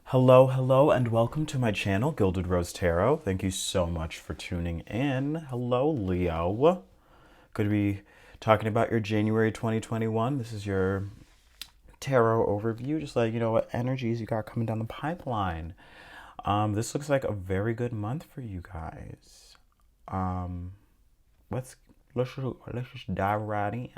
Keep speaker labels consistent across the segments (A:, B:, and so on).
A: Hello, hello, and welcome to my channel, Gilded Rose Tarot. Thank you so much for tuning in. Hello, Leo. Going to be talking about your January 2021. This is your tarot overview, just like you know what energies you got coming down the pipeline. This looks like a very good month for you guys. Um, let's let's just dive right in.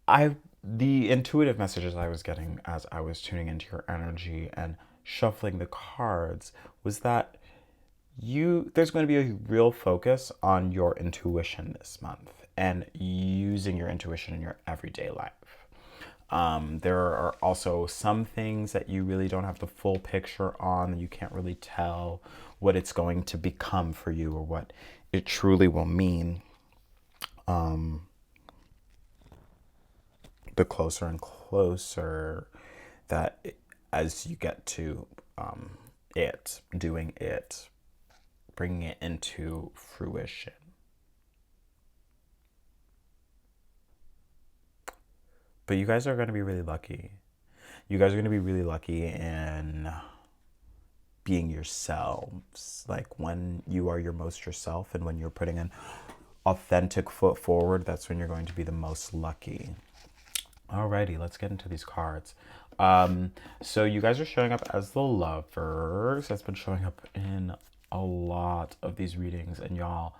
A: I the intuitive messages I was getting as I was tuning into your energy and shuffling the cards was that there's going to be a real focus on your intuition this month and using your intuition in your everyday life. There are also some things that you really don't have the full picture on. You can't really tell what it's going to become for you or what it truly will mean. The closer and closer that as you get to doing it, bringing it into fruition. But you guys are going to be really lucky. You guys are going to be really lucky in being yourselves. Like when you are your most yourself and when you're putting an authentic foot forward, that's when you're going to be the most lucky. Alrighty, let's get into these cards. So you guys are showing up as the lovers. That's been showing up in a lot of these readings. And y'all,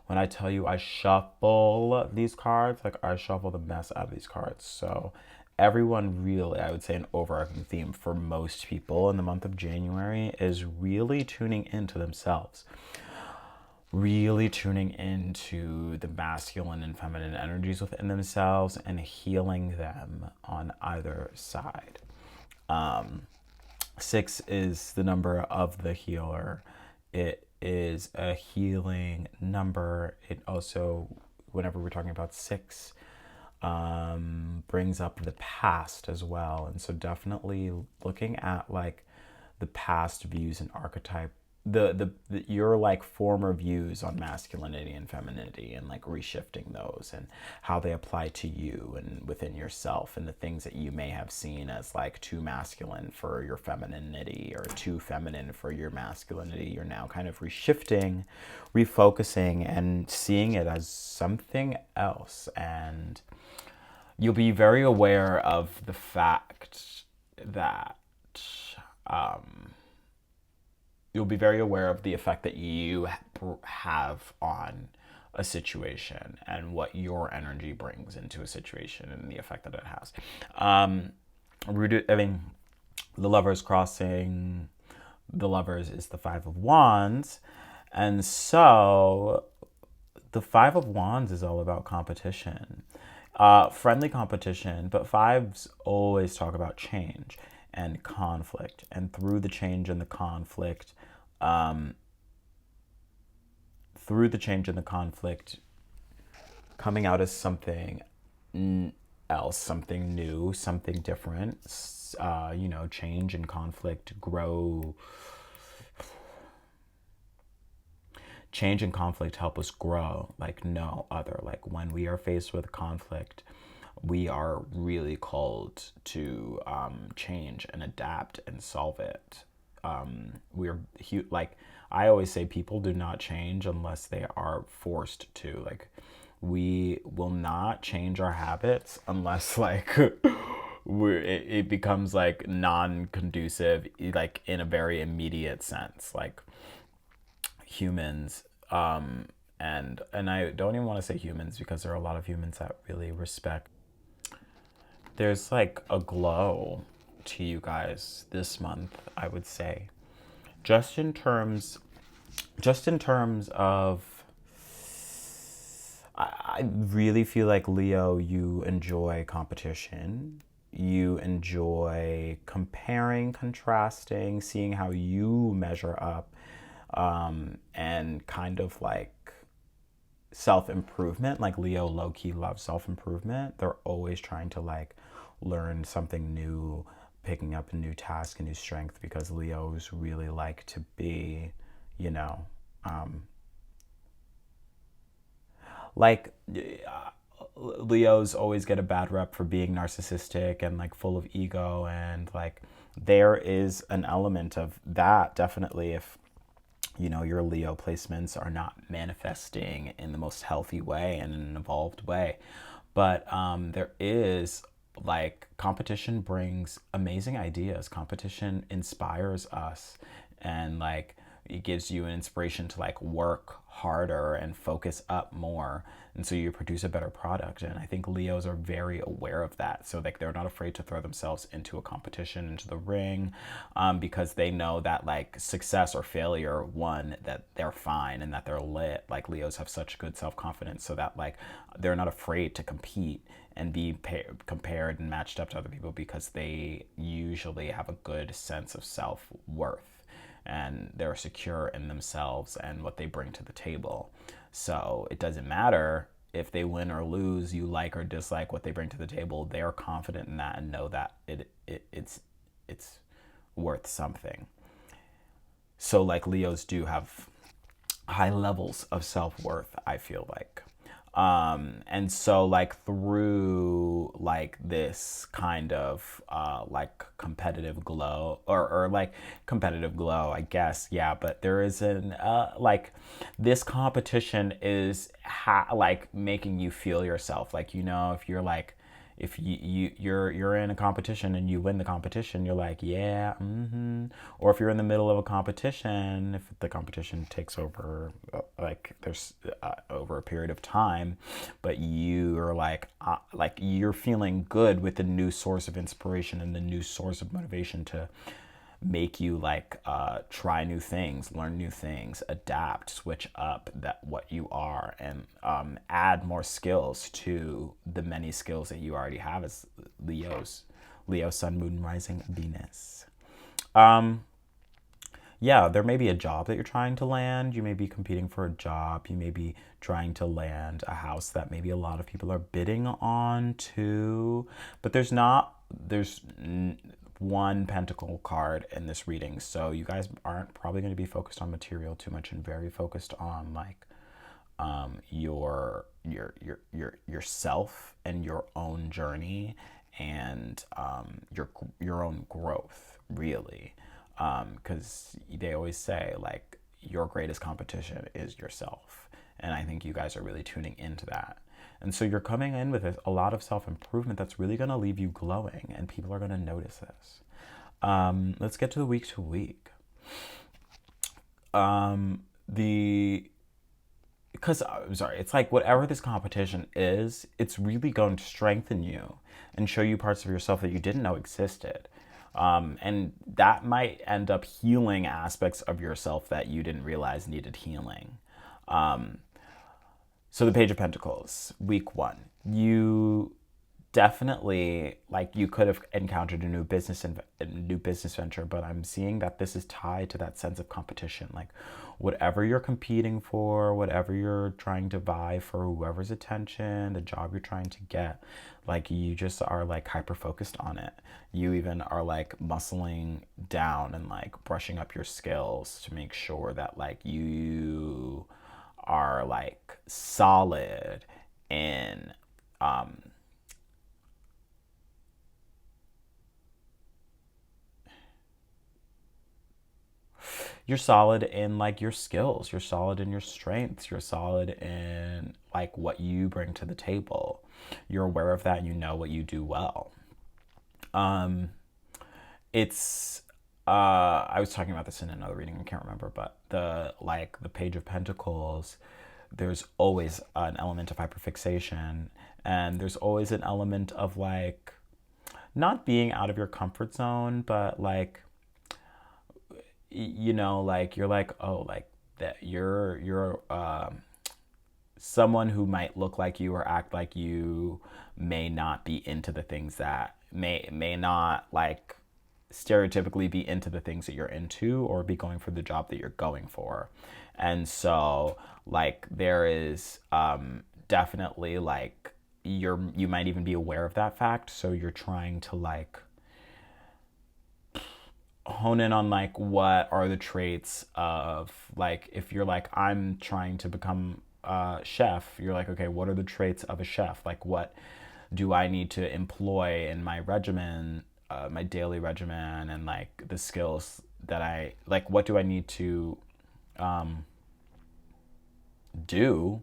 A: when I tell you I shuffle these cards, like I shuffle the mess out of these cards. So everyone really, I would say an overarching theme for most people in the month of January is really tuning into themselves. Really tuning into the masculine and feminine energies within themselves and healing them on either side. 6 is the number of the healer. It is a healing number. It also, whenever we're talking about 6, brings up the past as well. And so definitely looking at like the past views and archetype, the your like former views on masculinity and femininity and like reshifting those and how they apply to you and within yourself and the things that you may have seen as like too masculine for your femininity or too feminine for your masculinity. You're now kind of reshifting, refocusing and seeing it as something else, and you'll be very aware of the fact that you'll be very aware of the effect that you have on a situation and what your energy brings into a situation and the effect that it has. The lovers crossing the lovers is the 5 of Wands. And so the 5 of Wands is all about competition. Friendly competition, but fives always talk about change and conflict, and through the change and the conflict, coming out as something else, something new, something different. Change and conflict grow. Change and conflict help us grow like no other. Like when we are faced with conflict, we are really called to change and adapt and solve it. Like I always say, people do not change unless they are forced to. Like we will not change our habits unless like it becomes like non-conducive, like in a very immediate sense. Like humans, and I don't even want to say humans because there are a lot of humans that really respect. There's like a glow to you guys this month, I would say. Just in terms of I really feel like Leo, you enjoy competition. You enjoy comparing, contrasting, seeing how you measure up, and kind of like self-improvement. Like Leo low-key loves self-improvement. They're always trying to like learn something new, picking up a new task, a new strength, because Leos really like to be, you know, like Leos always get a bad rep for being narcissistic and like full of ego, and like there is an element of that definitely if your Leo placements are not manifesting in the most healthy way and in an evolved way. But there is like competition brings amazing ideas. Competition inspires us, and like it gives you an inspiration to like work harder and focus up more, and so you produce a better product. And I think Leos are very aware of that, so like they're not afraid to throw themselves into a competition, into the ring, because they know that like success or failure, one, that they're fine and that they're lit. Like Leos have such good self-confidence, so that like they're not afraid to compete and be compared and matched up to other people, because they usually have a good sense of self-worth and they're secure in themselves and what they bring to the table. So it doesn't matter if they win or lose, you like or dislike what they bring to the table. They're confident in that and know that it's worth something. So like Leos do have high levels of self-worth, I feel like. And so like through like this kind of like competitive glow, or like competitive glow, I guess, yeah, but there is an like this competition is like making you feel yourself, like if you're like if you're in a competition and you win the competition, you're like, yeah, or if you're in the middle of a competition, if the competition takes over, like there's over a period of time, but you're like you're feeling good with the new source of inspiration and the new source of motivation to make you like try new things, learn new things, adapt, switch up that what you are, and add more skills to the many skills that you already have as Leos. Leo, Sun, Moon, Rising, Venus. Yeah, there may be a job that you're trying to land. You may be competing for a job. You may be trying to land a house that maybe a lot of people are bidding on too. But there's one pentacle card in this reading. So you guys aren't probably going to be focused on material too much and very focused on like yourself and your own journey, and your own growth, really, because they always say like your greatest competition is yourself, and I think you guys are really tuning into that. And so you're coming in with a lot of self-improvement that's really going to leave you glowing, and people are going to notice this. Let's get to the week to week. Because I'm sorry, it's like whatever this competition is, it's really going to strengthen you and show you parts of yourself that you didn't know existed. And that might end up healing aspects of yourself that you didn't realize needed healing. So the Page of Pentacles, week one, you definitely, like, you could have encountered a new business venture, but I'm seeing that this is tied to that sense of competition. Like whatever you're competing for, whatever you're trying to vie for, whoever's attention, the job you're trying to get, like you just are like hyper focused on it. You even are like muscling down and like brushing up your skills to make sure that like you are like solid in you're solid in like your skills, you're solid in your strengths, you're solid in like what you bring to the table. You're aware of that and you know what you do well. It's I was talking about this in another reading, I can't remember, but the Page of Pentacles, there's always an element of hyperfixation, and there's always an element of like not being out of your comfort zone, but like like you're like, oh, like that you're someone who might look like you or act like you may not be into the things that may not like stereotypically be into the things that you're into or be going for the job that you're going for. And so like there is definitely like you might even be aware of that fact, so you're trying to like hone in on like what are the traits of like, if you're like, I'm trying to become chef, you're like, okay, what are the traits of a chef? Like, what do I need to employ in my regimen, my daily regimen, and like the skills that I like, what do I need to do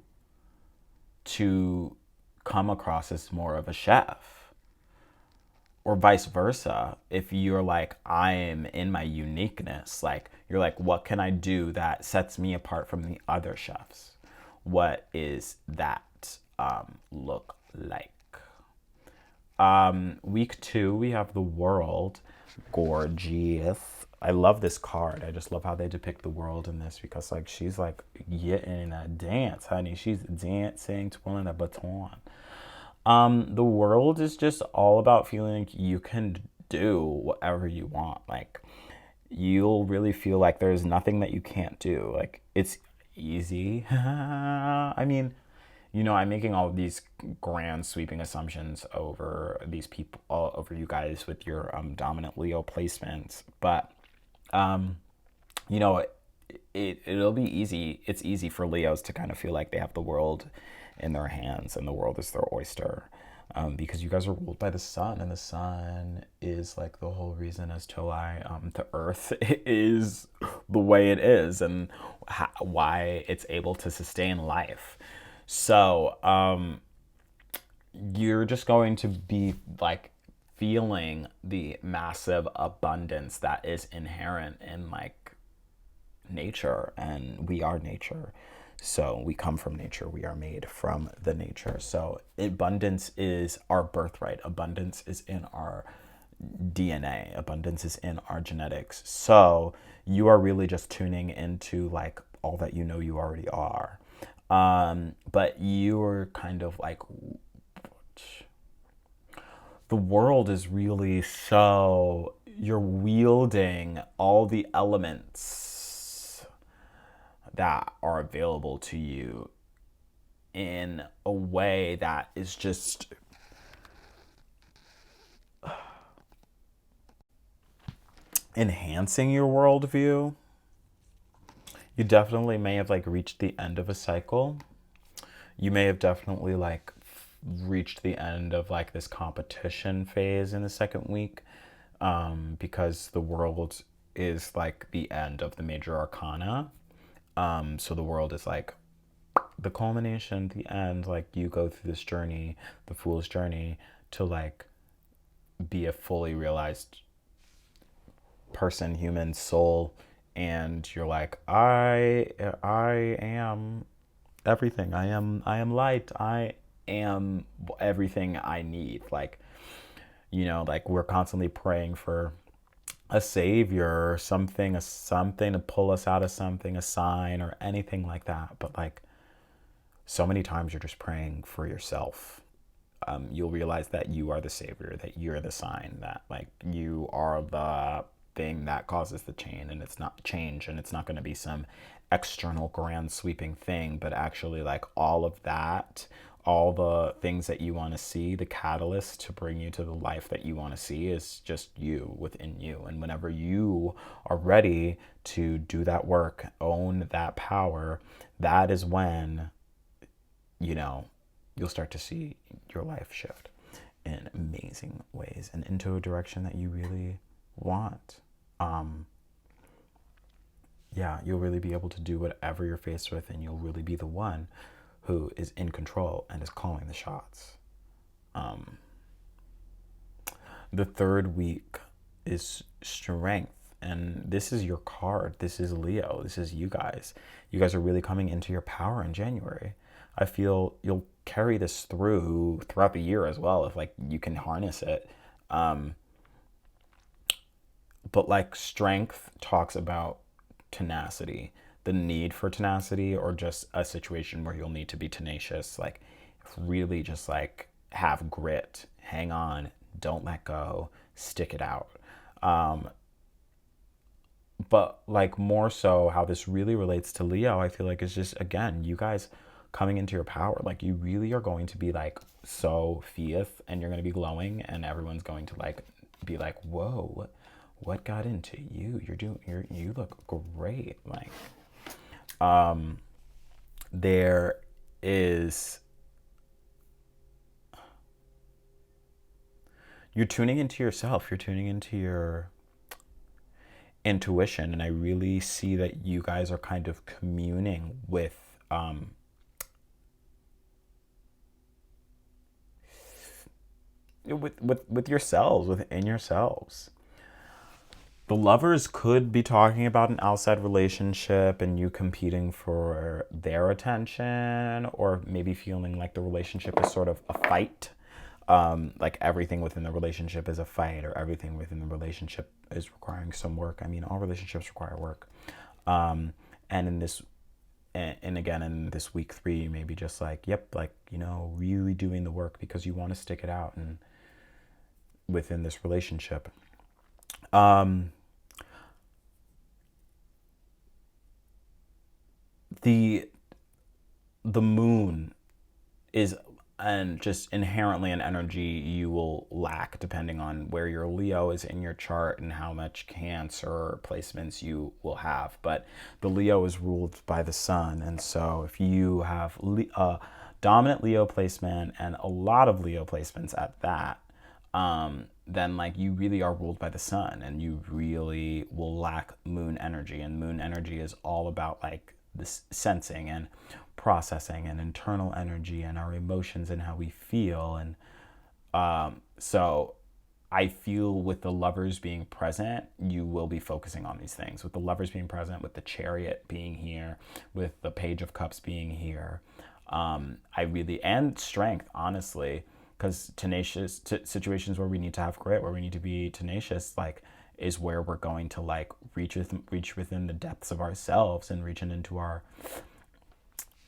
A: to come across as more of a chef? Or vice versa, if you're like, I am in my uniqueness, like you're like, what can I do that sets me apart from the other chefs? What is that look like? Week 2, we have the world. Gorgeous. I love this card. I just love how they depict the world in this, because like she's like getting a dance, honey. She's dancing, twirling a baton. The world is just all about feeling like you can do whatever you want. Like, you'll really feel like there's nothing that you can't do. Like, it's easy. I mean, I'm making all of these grand sweeping assumptions over these people, all over you guys with your dominant Leo placements, but you know, it'll be easy. It's easy for Leos to kind of feel like they have the world in their hands and the world is their oyster. Because you guys are ruled by the sun, and the sun is like the whole reason as to why the earth is the way it is, and why it's able to sustain life. So you're just going to be like feeling the massive abundance that is inherent in like nature, and we are nature. So we come from nature. We are made from the nature. So abundance is our birthright. Abundance is in our DNA. Abundance is in our genetics. So you are really just tuning into like all that you already are. But you're kind of like, the world is really, so you're wielding all the elements that are available to you in a way that is just enhancing your worldview. You definitely may have like reached the end of a cycle. You may have definitely like reached the end of like this competition phase in the second week, because the world is like the end of the major arcana. So the world is like the culmination, the end. Like, you go through this journey, the fool's journey, to like be a fully realized person, human soul, and you're like, I am everything. I am light. I am everything I need. Like, like we're constantly praying for a savior or something, something to pull us out of something, a sign or anything like that. But like, so many times you're just praying for yourself. You'll realize that you are the savior, that you're the sign, that like you are the thing that causes the change, and it's not change, and it's not going to be some external grand sweeping thing, but actually like all of that, all the things that you want to see, the catalyst to bring you to the life that you want to see is just you, within you. And whenever you are ready to do that work, own that power, that is when, you'll start to see your life shift in amazing ways and into a direction that you really want. You'll really be able to do whatever you're faced with, and you'll really be the one who is in control and is calling the shots. The third week is strength, and this is your card. This is Leo. This is you guys. You guys are really coming into your power in January. I feel you'll carry this throughout the year as well, if like you can harness it. But like, strength talks about tenacity, the need for tenacity, or just a situation where you'll need to be tenacious, like really just like have grit, hang on, don't let go, stick it out. But like, more so how this really relates to Leo, I feel like, is just, again, you guys coming into your power. Like, you really are going to be like so fierce, and you're going to be glowing, and everyone's going to like be like, whoa, what got into you? You look great. Like, there is you're tuning into yourself. You're tuning into your intuition. And I really see that you guys are kind of communing with yourselves, within yourselves. The lovers could be talking about an outside relationship and you competing for their attention, or maybe feeling like the relationship is sort of a fight. Like everything within the relationship is a fight, or everything within the relationship is requiring some work. I mean, all relationships require work. And in this, and again, in this week 3, maybe just like, yep, like, really doing the work because you want to stick it out and within this relationship. The moon is, and just inherently an energy you will lack depending on where your Leo is in your chart and how much Cancer placements you will have. But the Leo is ruled by the sun, and so if you have a dominant Leo placement and a lot of Leo placements at that, then like you really are ruled by the sun, and you really will lack moon energy. And moon energy is all about like this sensing and processing and internal energy and our emotions and how we feel. And so I feel with the lovers being present, you will be focusing on these things. With the lovers being present, with the Chariot being here, with the Page of Cups being here, and strength, honestly, because tenacious situations where we need to have grit, where we need to be tenacious, like, is where we're going to like reach within the depths of ourselves and reaching into our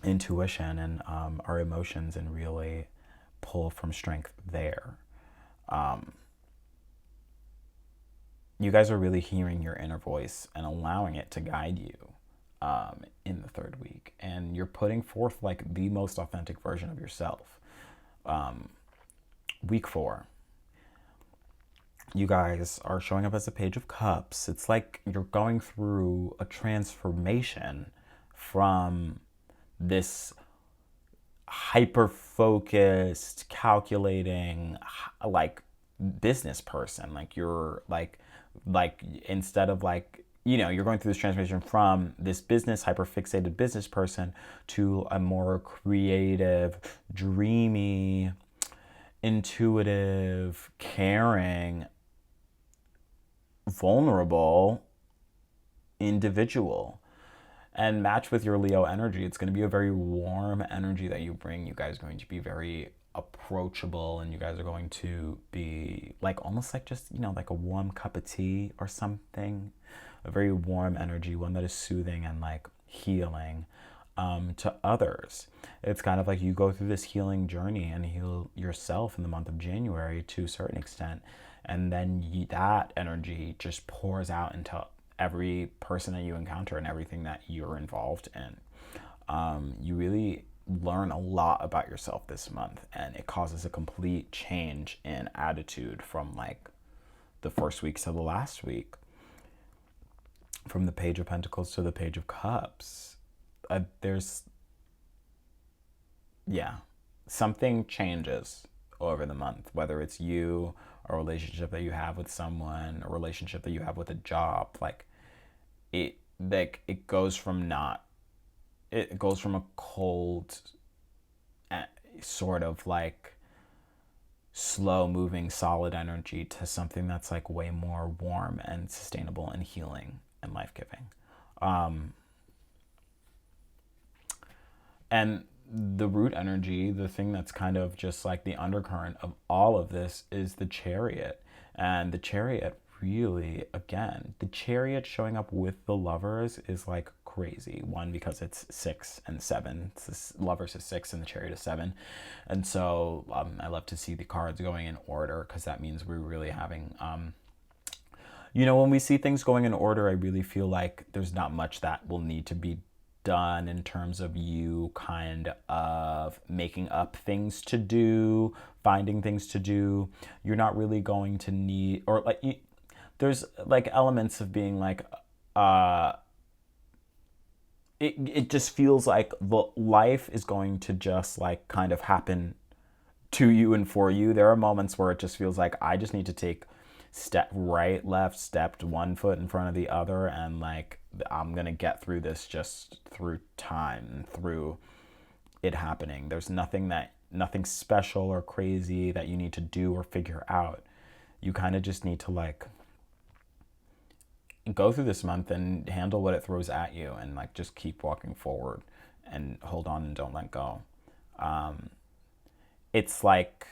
A: intuition and our emotions and really pull from strength there. You guys are really hearing your inner voice and allowing it to guide you in the 3rd week, and you're putting forth like the most authentic version of yourself. Week 4, you guys are showing up as a Page of Cups. It's like you're going through a transformation from this hyper-focused, calculating, like, business person. Like, you're like instead of like, you're going through this transformation from this hyper-fixated business person to a more creative, dreamy, intuitive, caring, vulnerable individual. And match with your Leo energy. It's going to be a very warm energy that you bring. You guys are going to be very approachable, and you guys are going to be like almost like just, like a warm cup of tea or something. A very warm energy, one that is soothing and like healing to others. It's kind of like you go through this healing journey and heal yourself in the month of January to a certain extent. And then that energy just pours out into every person that you encounter and everything that you're involved in. You really learn a lot about yourself this month, and it causes a complete change in attitude from like the first week to the last week. From the Page of Pentacles to the Page of Cups. Something changes over the month, whether it's you, a relationship that you have with someone, a relationship that you have with a job. Like it goes from a cold, sort of like slow moving solid energy to something that's like way more warm and sustainable and healing and life-giving. And the root energy, the thing that's kind of just like the undercurrent of all of this, is the Chariot. And the Chariot really, again, the Chariot showing up with the lovers is like crazy. One, because it's 6 and 7. Lovers is 6 and the Chariot is 7. And so I love to see the cards going in order, because that means we're really having... when we see things going in order, I really feel like there's not much that will need to be done in terms of you kind of making up things to do, finding things to do. You're not really going to need, or like, there's like elements of being like, it just feels like the life is going to just like kind of happen to you and for you. There are moments where it just feels like I just need to take step right, left, stepped one foot in front of the other, and like I'm gonna get through this just through time, through it happening. There's nothing special or crazy that you need to do or figure out. You kind of just need to like go through this month and handle what it throws at you, and like just keep walking forward and hold on and don't let go. It's like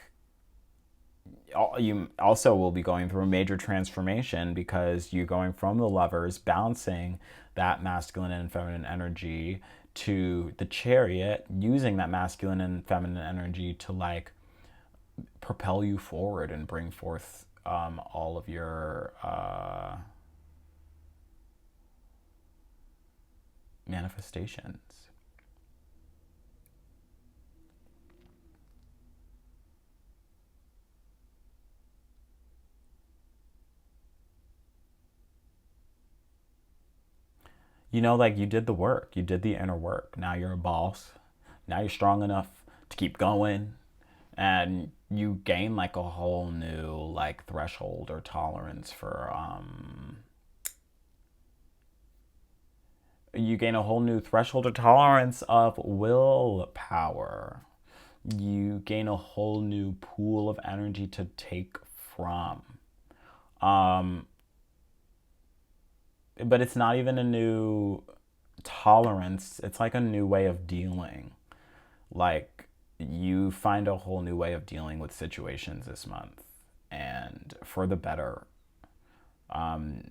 A: you also will be going through a major transformation because you're going from the Lovers, balancing that masculine and feminine energy, to the Chariot, using that masculine and feminine energy to like propel you forward and bring forth all of your manifestations. You know, like you did the work, you did the inner work. Now you're a boss. Now you're strong enough to keep going, and you gain like a whole new like threshold or tolerance for you gain a whole new threshold or tolerance of willpower. You gain a whole new pool of energy to take from. Um, but it's not even a new tolerance, it's like a new way of dealing. Like, you find a whole new way of dealing with situations this month, and for the better.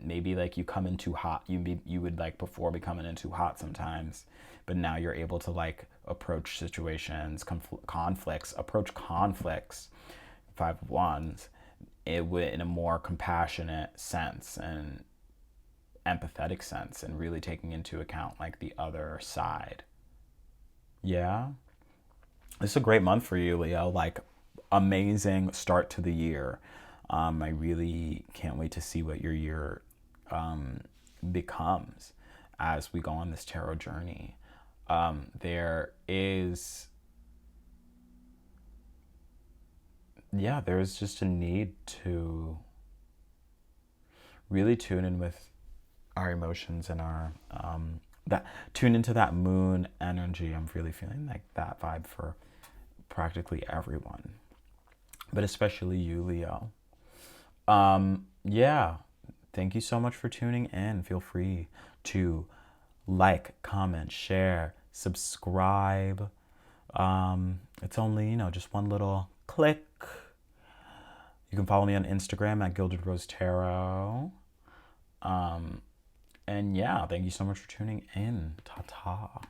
A: Maybe like you come in too hot. You would like before be coming in too hot sometimes, but now you're able to like approach situations, approach conflicts, five of wands, in a more compassionate sense and empathetic sense, and really taking into account like the other side. Yeah, this is a great month for you, Leo. Like, amazing start to the year. I really can't wait to see what your year becomes as we go on this tarot journey. There is, yeah, there's just a need to really tune in with our emotions and our that tune into that moon energy. I'm really feeling like that vibe for practically everyone, but especially you, Leo. Yeah, thank you so much for tuning in. Feel free to like, comment, share, subscribe. It's only, just one little click. You can follow me on Instagram at Gilded Rose Tarot. And yeah, thank you so much for tuning in. Ta ta.